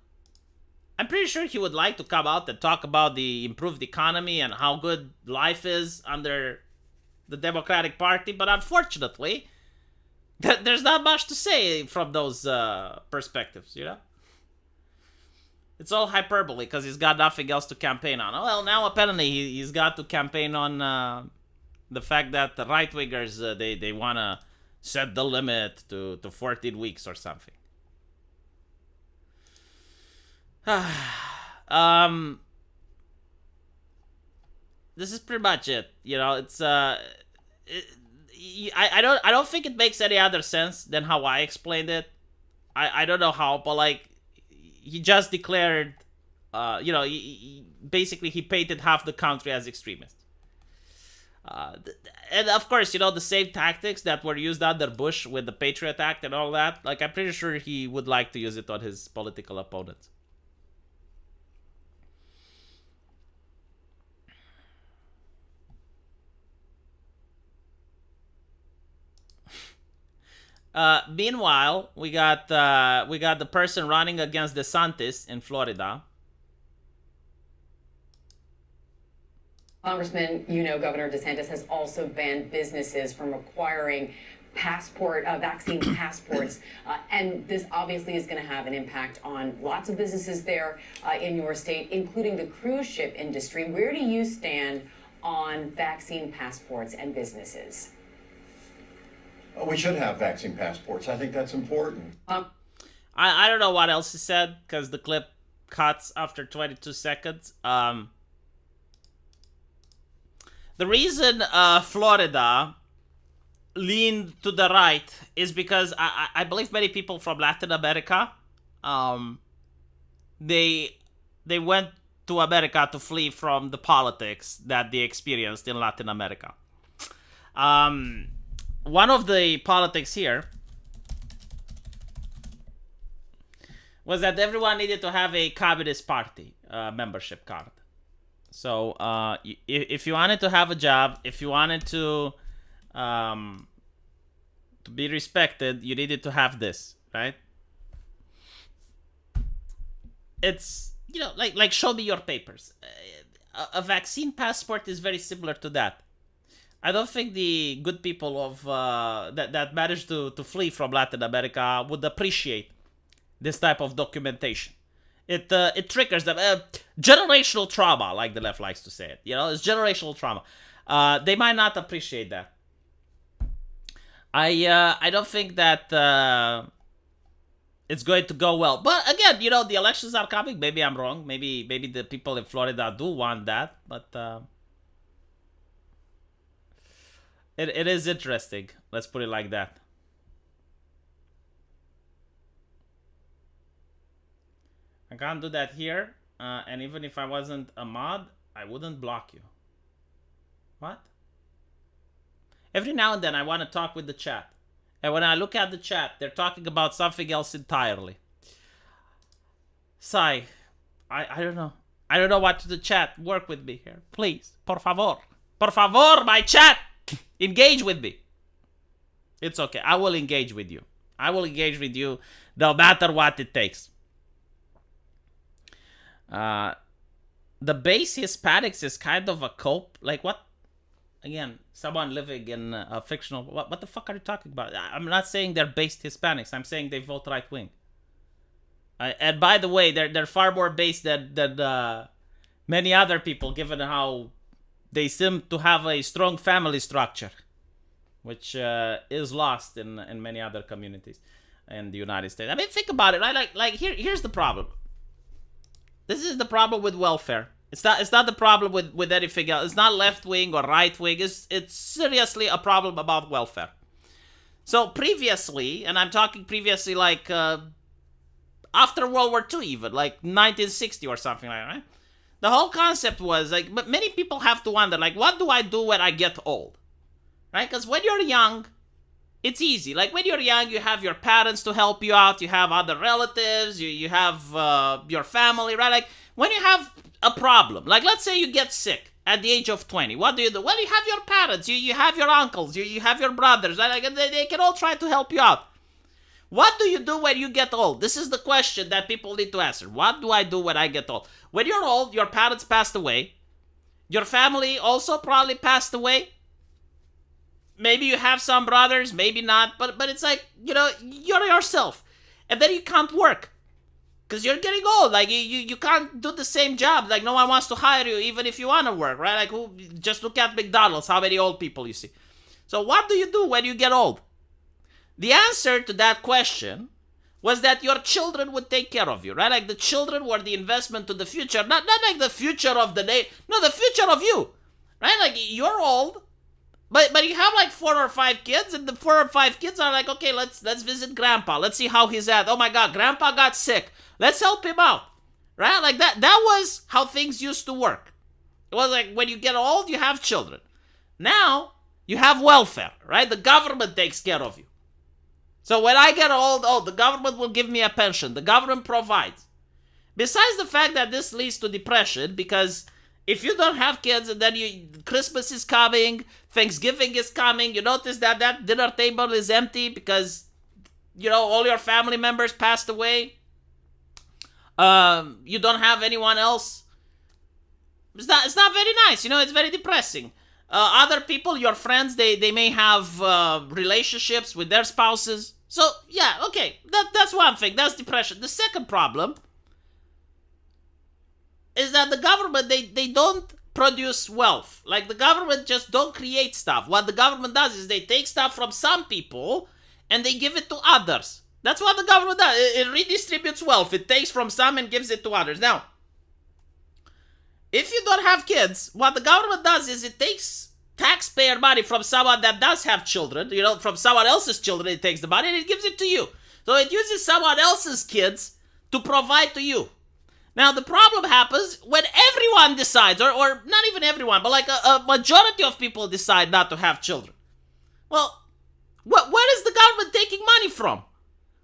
I'm pretty sure he would like to come out and talk about the improved economy and how good life is under the Democratic Party, but unfortunately, there's not much to say from those perspectives, It's all hyperbole because he's got nothing else to campaign on. Well, now apparently he's got to campaign on the fact that the right-wingers, they want to set the limit to 14 weeks or something. This is pretty much it. It's I don't think it makes any other sense than how I explained it. I don't know how, but like, he just declared, basically he painted half the country as extremist. And of course, the same tactics that were used under Bush with the Patriot Act and all that, like, I'm pretty sure he would like to use it on his political opponents. Meanwhile, we got the person running against DeSantis in Florida. Congressman, Governor DeSantis has also banned businesses from requiring vaccine passports. And this obviously is going to have an impact on lots of businesses there in your state, including the cruise ship industry. Where do you stand on vaccine passports and businesses? We should have vaccine passports. I think that's important. I don't know what else he said because the clip cuts after 22 seconds. The reason Florida leaned to the right is because I believe many people from Latin America, they went to America to flee from the politics that they experienced in Latin America. One of the politics here was that everyone needed to have a Communist Party membership card. So if you wanted to have a job, if you wanted to be respected, you needed to have this. right? It's, like show me your papers. A vaccine passport is very similar to that. I don't think the good people of that managed to flee from Latin America would appreciate this type of documentation. It triggers them. Generational trauma, like the left likes to say it. It's generational trauma. They might not appreciate that. I don't think that it's going to go well. But again, the elections are coming. Maybe I'm wrong. Maybe the people in Florida do want that. But it is interesting. Let's put it like that. I can't do that here. And even if I wasn't a mod, I wouldn't block you. What? Every now and then I want to talk with the chat. And when I look at the chat, they're talking about something else entirely. Sai, I don't know. I don't know what to do. Chat, work with me here. Please. Por favor. Por favor, my chat. Engage with me. It's okay. I will engage with you. I will engage with you no matter what it takes. The base Hispanics is kind of a cope. Like what? Again, someone living in a fictional... What the fuck are you talking about? I'm not saying they're based Hispanics. I'm saying they vote right-wing. And by the way, they're far more based than many other people, given how they seem to have a strong family structure, which is lost in many other communities in the United States. I mean, think about it, right? Like here's the problem. This is the problem with welfare. It's not the problem with anything else. It's not left wing or right wing. It's seriously a problem about welfare. So previously, and I'm talking previously like after World War II even, like 1960 or something like that, right? The whole concept was like, but many people have to wonder, like, what do I do when I get old? Right? Because when you're young, it's easy. Like when you're young, you have your parents to help you out. You have other relatives. You have your family, right? Like when you have a problem, like let's say you get sick at the age of 20, what do? Well, you have your parents, you have your uncles, you have your brothers, right? Like they can all try to help you out. What do you do when you get old? This is the question that people need to answer. What do I do when I get old? When you're old, your parents passed away. Your family also probably passed away. Maybe you have some brothers, maybe not, but it's like, you're yourself. And then you can't work. Because you're getting old. Like, you can't do the same job. Like, no one wants to hire you even if you want to work, right? Like, just look at McDonald's, how many old people you see. So what do you do when you get old? The answer to that question was that your children would take care of you, right? Like, the children were the investment to the future. Not like the future of the day. No, the future of you, right? Like, you're old. But you have like 4 or 5 kids, and the 4 or 5 kids are like, okay, let's visit Grandpa. Let's see how he's at. Oh my God, Grandpa got sick. Let's help him out, right? Like that was how things used to work. It was like when you get old, you have children. Now you have welfare, right? The government takes care of you. So when I get old, the government will give me a pension. The government provides. Besides the fact that this leads to depression, because if you don't have kids and then Christmas is coming, Thanksgiving is coming, you notice that dinner table is empty because, all your family members passed away. You don't have anyone else. It's not very nice, it's very depressing. Other people, your friends, they may have relationships with their spouses. So, yeah, okay, that's one thing. That's depression. The second problem is that the government, they don't produce wealth. Like, the government just don't create stuff. What the government does is they take stuff from some people and they give it to others. That's what the government does. It redistributes wealth. It takes from some and gives it to others. Now, if you don't have kids, what the government does is it takes taxpayer money from someone that does have children, from someone else's children, it takes the money and it gives it to you. So it uses someone else's kids to provide to you. Now, the problem happens when everyone decides, or not even everyone, but like a majority of people decide not to have children. Well, where is the government taking money from?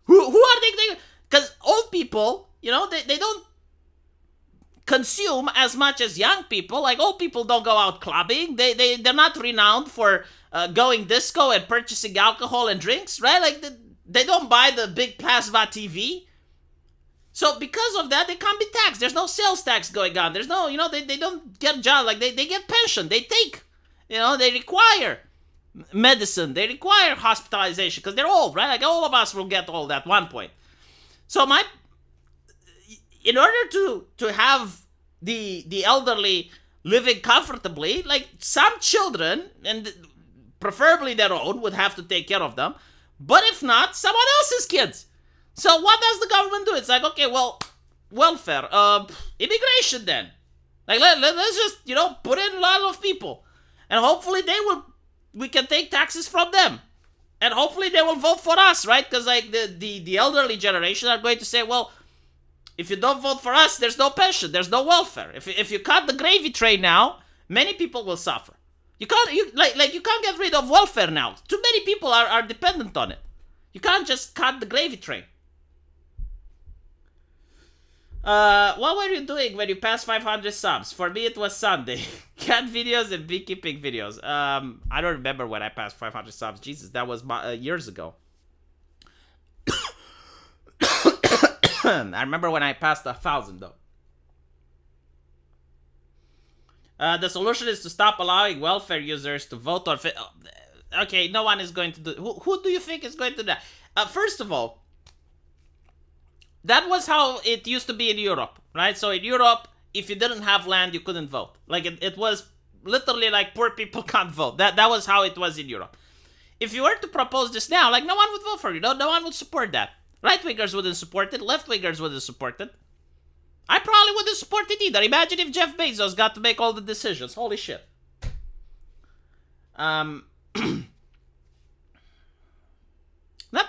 Who are they taking? Because old people, they don't consume as much as young people. Like, old people don't go out clubbing. They're not renowned for going disco and purchasing alcohol and drinks, right? Like, They don't buy the big plasma TV. So because of that, they can't be taxed. There's no sales tax going on. There's no, they don't get a job. Like they get pension. They take, they require medicine. They require hospitalization because they're old, right? Like all of us will get old at one point. So in order to have the elderly living comfortably, like some children, and preferably their own, would have to take care of them. But if not, someone else's kids. So what does the government do? It's like, okay, well, welfare, immigration then. Like let's just, put in a lot of people. And hopefully we can take taxes from them. And hopefully they will vote for us, right? Because like the elderly generation are going to say, well, if you don't vote for us, there's no pension, there's no welfare. If you cut the gravy train now, many people will suffer. You can't get rid of welfare now. Too many people are dependent on it. You can't just cut the gravy train. What were you doing when you passed 500 subs? For me, it was Sunday. Cat videos and beekeeping videos. I don't remember when I passed 500 subs. Jesus, that was years ago. I remember when I passed 1,000 though. The solution is to stop allowing welfare users to vote on. Okay, no one is going to do. Who do you think is going to do that? First of all, that was how it used to be in Europe, right? So in Europe, if you didn't have land, you couldn't vote. Like it was literally like poor people can't vote. That was how it was in Europe. If you were to propose this now, like no one would vote for you. No one would support that. Right-wingers wouldn't support it. Left-wingers wouldn't support it. I probably wouldn't support it either. Imagine if Jeff Bezos got to make all the decisions. Holy shit. Not to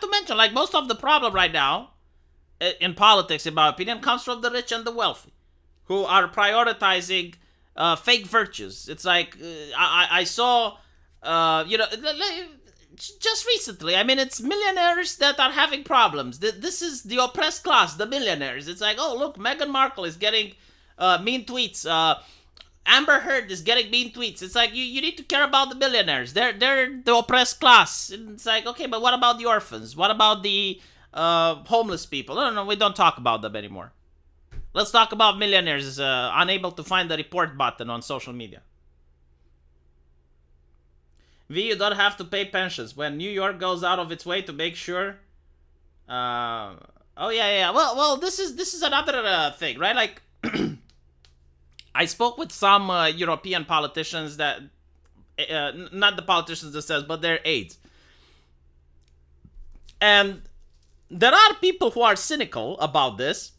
mention, like, most of the problem right now in politics, in my opinion, comes from the rich and the wealthy, who are prioritizing fake virtues. It's like, I saw, just recently, I mean, it's millionaires that are having problems. This is the oppressed class, the millionaires. It's like, oh, look, Meghan Markle is getting mean tweets. Amber Heard is getting mean tweets. It's like, you need to care about the millionaires. They're the oppressed class. And it's like, okay, but what about the orphans? What about the homeless people? No, we don't talk about them anymore. Let's talk about millionaires unable to find the report button on social media. You don't have to pay pensions when New York goes out of its way to make sure. Oh yeah. Well, this is another thing, right? Like, I spoke with some European politicians that, not the politicians themselves, but their aides, and there are people who are cynical about this,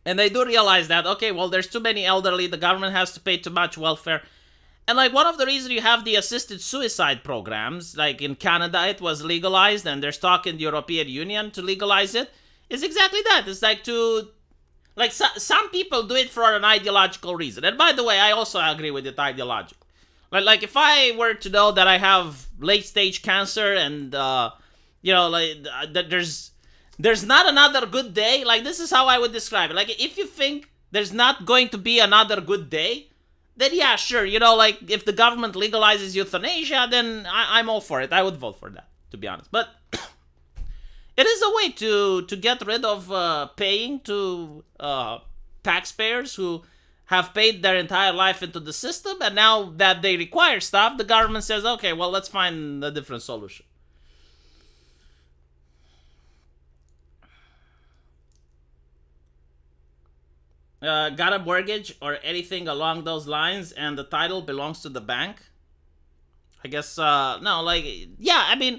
and they do realize that, okay, well, there's too many elderly, the government has to pay too much welfare. And like one of the reasons you have the assisted suicide programs, like in Canada it was legalized and there's talk in the European Union to legalize it, is exactly that. It's like some people do it for an ideological reason. And by the way, I also agree with it ideological. Like if I were to know that I have late stage cancer and that there's not another good day, like this is how I would describe it. Like if you think there's not going to be another good day, then yeah, sure, like if the government legalizes euthanasia, then I'm all for it. I would vote for that, to be honest. But it is a way to get rid of paying to taxpayers who have paid their entire life into the system, and now that they require stuff, the government says, okay, well, let's find a different solution. Got a mortgage or anything along those lines and the title belongs to the bank? I guess, no, like, yeah, I mean,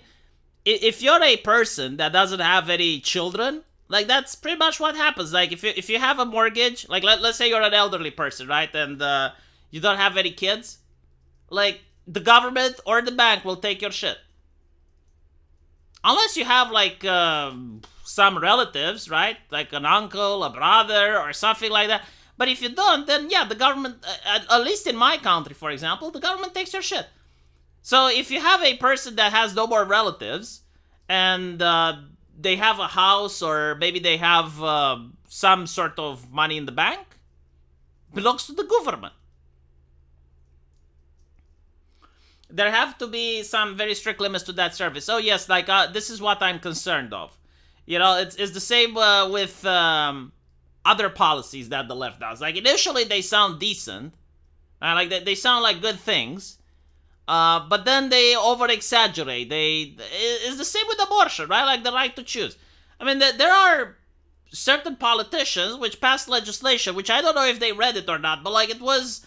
if you're a person that doesn't have any children, like, that's pretty much what happens. Like, if you have a mortgage, like, let's say you're an elderly person, right, and you don't have any kids, like, the government or the bank will take your shit. Unless you have, like, some relatives, right? Like an uncle, a brother, or something like that. But if you don't, then yeah, the government, at least in my country, for example, the government takes your shit. So if you have a person that has no more relatives, and they have a house, or maybe they have some sort of money in the bank, belongs to the government. There have to be some very strict limits to that service. Oh yes, like this is what I'm concerned of. It's the same with other policies that the left does. Like initially they sound decent, like they sound like good things, but then they over exaggerate. It's the same with abortion, right? Like the right to choose. I mean, there are certain politicians which passed legislation, which I don't know if they read it or not, but like it was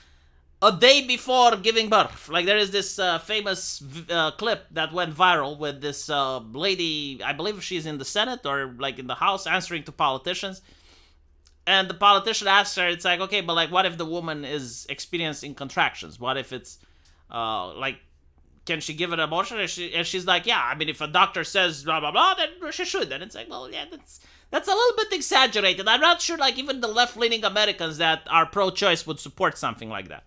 a day before giving birth. Like there is this famous clip that went viral with this lady, I believe she's in the Senate or like in the House, answering to politicians. And the politician asked her, it's like, okay, but like what if the woman is experiencing contractions? What if it's like, can she give an abortion? And she's like, yeah, I mean, if a doctor says blah, blah, blah, then she should. And it's like, well, yeah, that's a little bit exaggerated. I'm not sure like even the left-leaning Americans that are pro-choice would support something like that.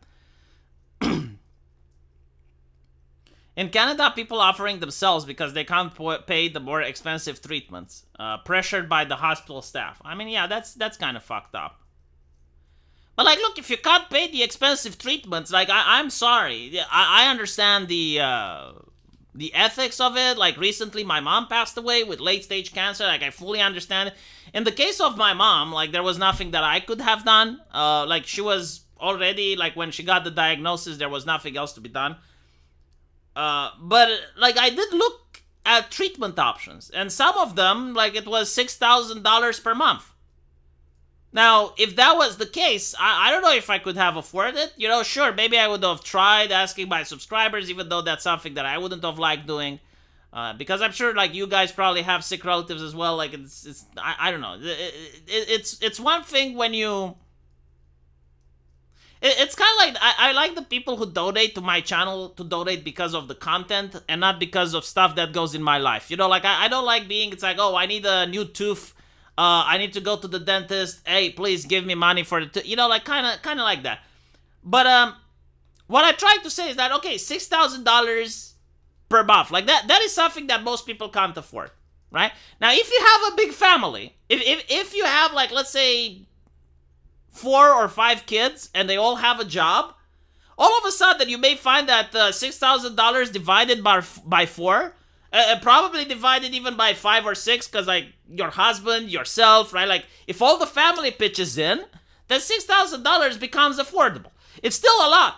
In Canada, people offering themselves because they can't pay the more expensive treatments, pressured by the hospital staff. I mean, yeah, that's kind of fucked up. But like, look, if you can't pay the expensive treatments, like I'm sorry, I understand the ethics of it. Like recently, my mom passed away with late-stage cancer. Like I fully understand it. In the case of my mom, like there was nothing that I could have done. Like she was already, like when she got the diagnosis, there was nothing else to be done. But like I did look at treatment options, and some of them, like it was $6,000 per month. Now, if that was the case, I don't know if I could have afforded it. Sure, maybe I would have tried asking my subscribers, even though that's something that I wouldn't have liked doing. Because I'm sure, like, you guys probably have sick relatives as well. Like, I don't know. It's one thing when you... It's kind of like, I like the people who donate to my channel to donate because of the content and not because of stuff that goes in my life. Like, I don't like being, it's like, oh, I need a new tooth. I need to go to the dentist. Hey, please give me money for the tooth. Like, kind of like that. But, what I tried to say is that, okay, $6,000 per month. Like, that is something that most people can't afford, right? Now, if you have a big family, if you have, like, let's say 4 or 5 kids and they all have a job, all of a sudden you may find that $6,000 divided by 4, probably divided even by 5 or 6, because like your husband, yourself, right? Like if all the family pitches in, then $6,000 becomes affordable. It's still a lot,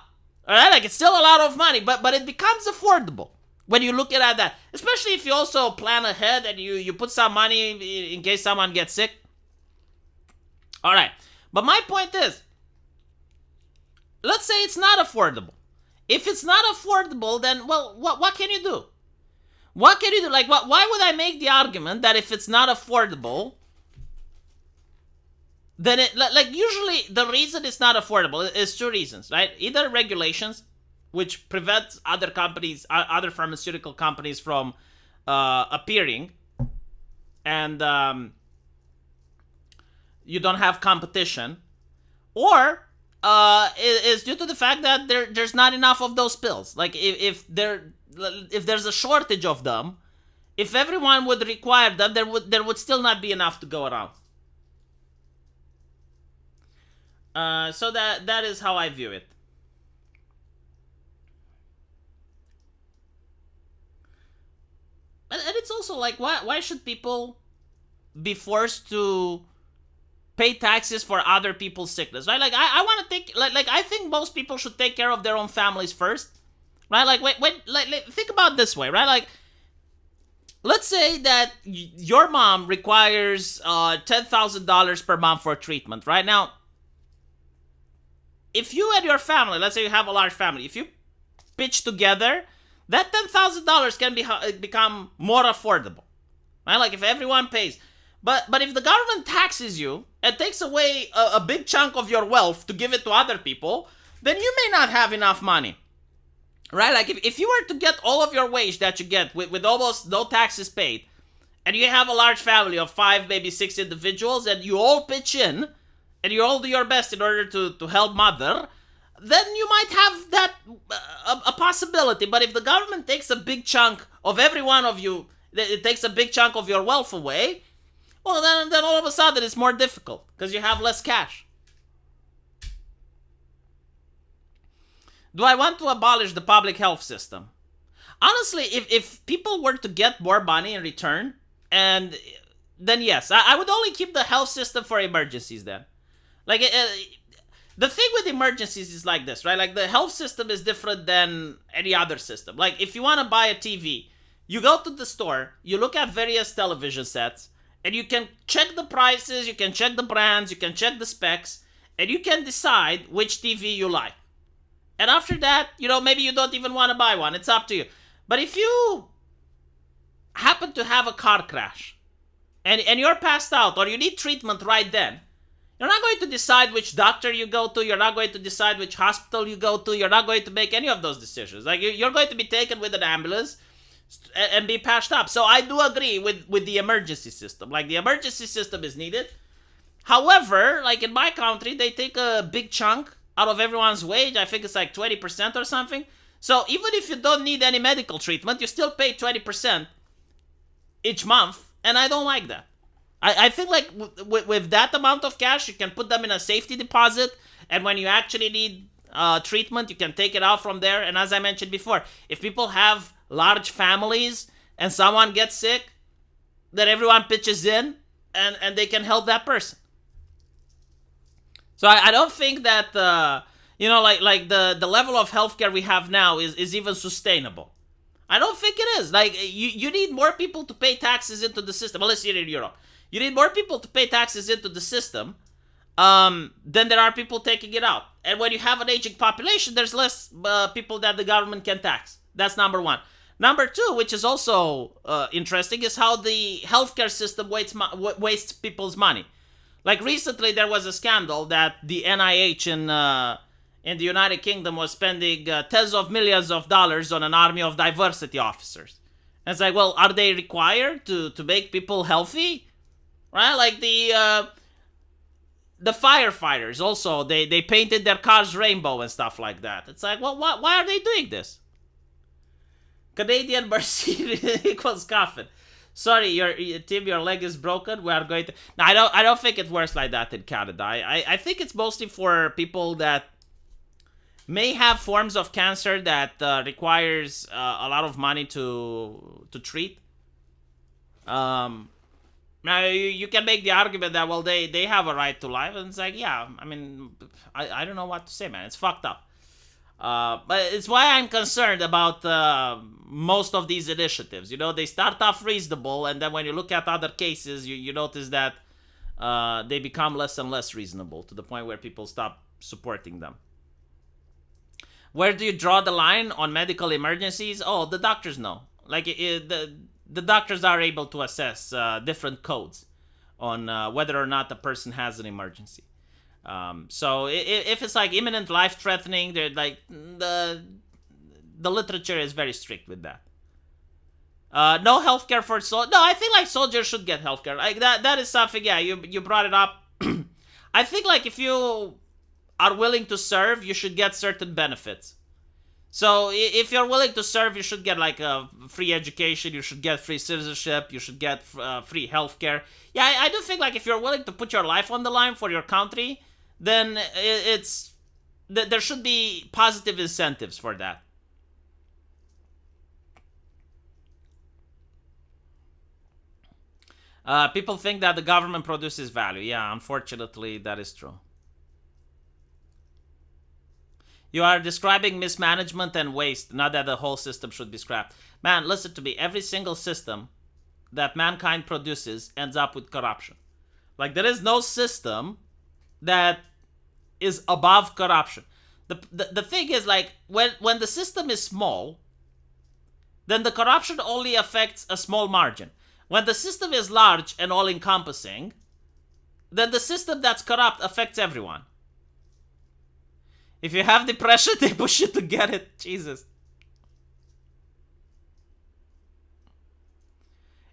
all right? Like it's still a lot of money, but it becomes affordable when you look at that. Especially if you also plan ahead and you put some money in case someone gets sick. All right. But my point is, let's say it's not affordable. If it's not affordable, then, well, what can you do? What can you do? Like, why would I make the argument that if it's not affordable, then usually the reason it's not affordable is 2 reasons, right? Either regulations, which prevent other companies, other pharmaceutical companies from appearing, and you don't have competition, or is due to the fact that there's not enough of those pills. Like if there's a shortage of them, if everyone would require them, there would still not be enough to go around. So that is how I view it. And it's also like, why should people be forced to pay taxes for other people's sickness, right? Like I want to take, like I think most people should take care of their own families first, right? Like think about it this way, right? Like let's say that your mom requires $10,000 per month for treatment, right? Now, if you and your family, let's say you have a large family, if you pitch together, that $10,000 can become more affordable, right? Like if everyone pays. But if the government taxes you and takes away a big chunk of your wealth to give it to other people, then you may not have enough money, right? Like if you were to get all of your wage that you get with almost no taxes paid, and you have a large family of 5, maybe 6 individuals, and you all pitch in, and you all do your best in order to help mother, then you might have that a possibility. But if the government takes a big chunk of every one of you, it takes a big chunk of your wealth away, well, then all of a sudden it's more difficult because you have less cash. Do I want to abolish the public health system? Honestly, if people were to get more money in return, and then yes, I would only keep the health system for emergencies then. Like, the thing with emergencies is like this, right? Like, the health system is different than any other system. Like, if you want to buy a TV, you go to the store, you look at various television sets, and you can check the prices, you can check the brands, you can check the specs, and you can decide which TV you like. And after that, maybe you don't even want to buy one. It's up to you. But if you happen to have a car crash, and you're passed out, or you need treatment right then, you're not going to decide which doctor you go to. You're not going to decide which hospital you go to. You're not going to make any of those decisions. Like, you're going to be taken with an ambulance and be patched up. So I do agree with the emergency system. Like, the emergency system is needed. However, like in my country, they take a big chunk out of everyone's wage. I think it's like 20% or something. So even if you don't need any medical treatment, you still pay 20% each month. And I don't like that. I think like with that amount of cash, you can put them in a safety deposit. And when you actually need treatment, you can take it out from there. And as I mentioned before, if people have large families and someone gets sick, then everyone pitches in and they can help that person. So I don't think that, like the level of healthcare we have now is even sustainable. I don't think it is. Like, you need more people to pay taxes into the system. Well, let's see it in Europe. You need more people to pay taxes into the system than there are people taking it out. And when you have an aging population, there's less people that the government can tax. That's number one. Number two, which is also interesting, is how the healthcare system wastes people's money. Like, recently there was a scandal that the NIH in the United Kingdom was spending tens of millions of dollars on an army of diversity officers. And it's like, well, are they required to make people healthy? Right? Like the firefighters also, they painted their cars rainbow and stuff like that. It's like, well, why are they doing this? Canadian mercy equals coffin. Sorry, Tim, your leg is broken. We are going to... No, I don't think it works like that in Canada. I think it's mostly for people that may have forms of cancer that requires a lot of money to treat. Now, you can make the argument that, well, they have a right to life. And it's like, yeah, I mean, I don't know what to say, man. It's fucked up. But it's why I'm concerned about most of these initiatives. They start off reasonable, and then when you look at other cases, you notice that they become less and less reasonable to the point where people stop supporting them. Where do you draw the line on medical emergencies? Oh, the doctors know. Like, the doctors are able to assess different codes on whether or not the person has an emergency. So if it's like imminent life-threatening, they're like the literature is very strict with that. No healthcare for soldiers. No, I think like soldiers should get healthcare. Like that is something. Yeah, you brought it up. I think like if you are willing to serve, you should get certain benefits. So if you're willing to serve, you should get like a free education, you should get free citizenship, you should get free healthcare. Yeah, I do think like if you're willing to put your life on the line for your country, then there should be positive incentives for that. People think that the government produces value. Yeah, unfortunately, that is true. You are describing mismanagement and waste, not that the whole system should be scrapped. Man, listen to me. Every single system that mankind produces ends up with corruption. Like, there is no system that is above corruption. The thing is, like, when the system is small, then the corruption only affects a small margin. When the system is large and all-encompassing, then the system that's corrupt affects everyone. If you have depression, they push you to get it. Jesus.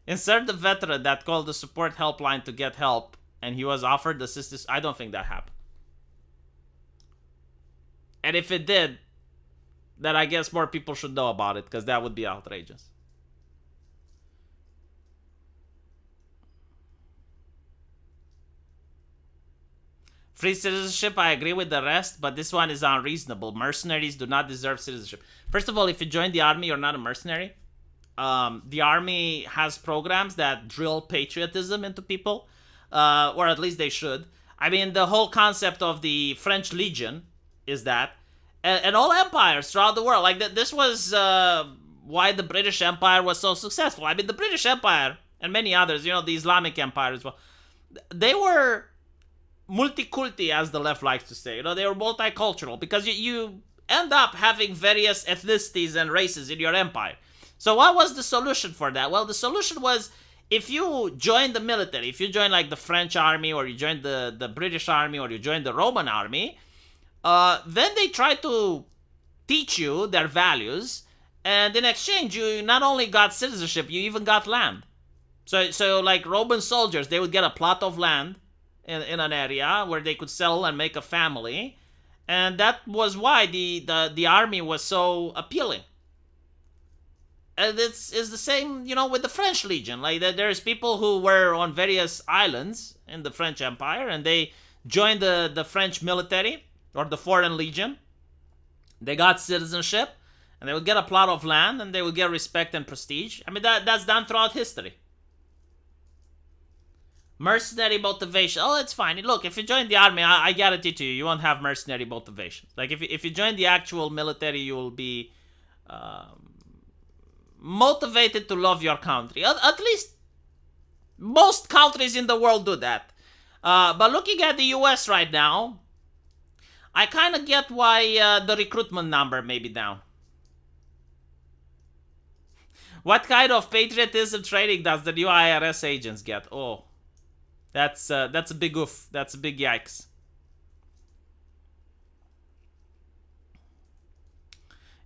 Insert the veteran that called the support helpline to get help and he was offered assistance. I don't think that happened. And if it did, then I guess more people should know about it because that would be outrageous. Free citizenship, I agree with the rest, but this one is unreasonable. Mercenaries do not deserve citizenship. First of all, if you join the army, you're not a mercenary. The army has programs that drill patriotism into people, or at least they should. I mean, the whole concept of the French Legion is that, and all empires throughout the world, like this was why the British Empire was so successful. I mean, the British Empire and many others, the Islamic Empire as well, they were multiculti, as the left likes to say. They were multicultural because you end up having various ethnicities and races in your empire. So what was the solution for that? Well, the solution was, if you join the military, if you join like the French army, or you join the British army, or you join the Roman army, then they try to teach you their values, and in exchange, you not only got citizenship, you even got land. So like Roman soldiers, they would get a plot of land in an area where they could settle and make a family, and that was why the army was so appealing. And it's the same, with the French Legion. Like, there's people who were on various islands in the French Empire, and they joined the French military, or the Foreign Legion. They got citizenship, and they would get a plot of land, and they would get respect and prestige. I mean, that's done throughout history. Mercenary motivation. Oh, it's fine. Look, if you join the army, I guarantee to you, you won't have mercenary motivation. Like, if you join the actual military, you will be motivated to love your country. At least most countries in the world do that. But looking at the US right now, I kind of get why the recruitment number may be down. What kind of patriotism training does the new IRS agents get? Oh, that's a big oof. That's a big yikes.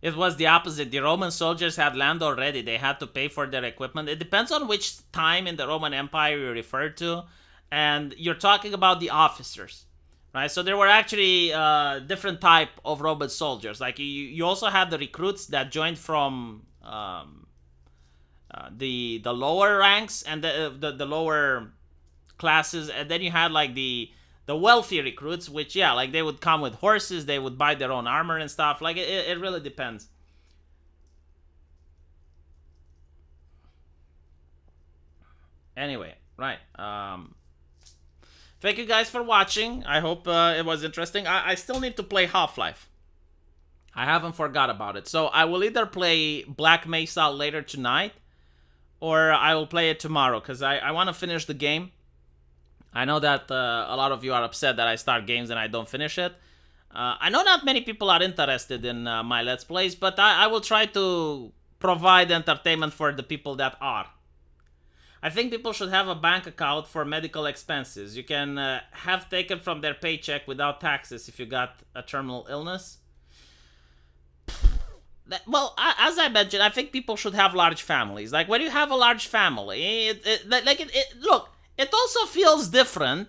It was the opposite. The Roman soldiers had land already. They had to pay for their equipment. It depends on which time in the Roman Empire you refer to. And you're talking about the officers, right? So there were actually different type of Roman soldiers. Like you also had the recruits that joined from the lower ranks and the lower classes. And then you had like the wealthy recruits, which, yeah, like they would come with horses, they would buy their own armor and stuff. Like, it really depends. Anyway, right. Thank you guys for watching. I hope it was interesting. I still need to play Half-Life. I haven't forgot about it. So I will either play Black Mesa later tonight, or I will play it tomorrow, because I want to finish the game. I know that a lot of you are upset that I start games and I don't finish it. I know not many people are interested in my Let's Plays, but I will try to provide entertainment for the people that are. I think people should have a bank account for medical expenses. You can have taken from their paycheck without taxes if you got a terminal illness. Well, as I mentioned, I think people should have large families. Like, when you have a large family, look, it also feels different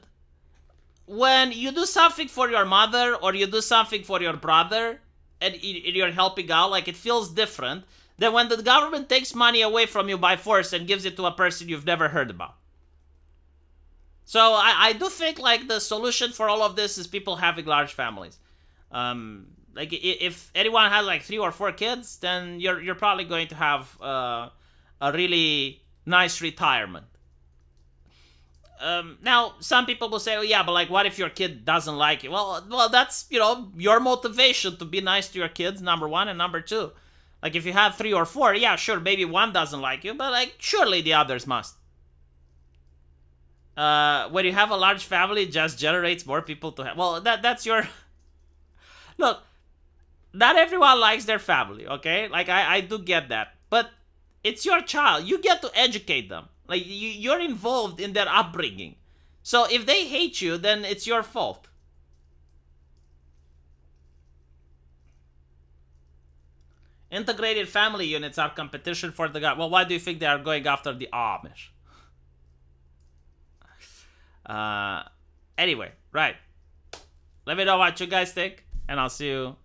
when you do something for your mother or you do something for your brother and you're helping out. Like, it feels different than when the government takes money away from you by force and gives it to a person you've never heard about. So I do think, like, the solution for all of this is people having large families. Like, if anyone has like 3 or 4 kids, then you're probably going to have a really nice retirement. Now, some people will say, oh yeah, but like, what if your kid doesn't like it? Well, that's, your motivation to be nice to your kids, number one, and number two. Like, if you have 3 or 4, yeah, sure, maybe one doesn't like you, but like, surely the others must. When you have a large family, it just generates more people to have. Well, that's your... Look, not everyone likes their family, okay? Like, I do get that. But it's your child. You get to educate them. Like, you're involved in their upbringing. So if they hate you, then it's your fault. Integrated family units are competition for the guy. Well, why do you think they are going after the Amish? Anyway, right. Let me know what you guys think, and I'll see you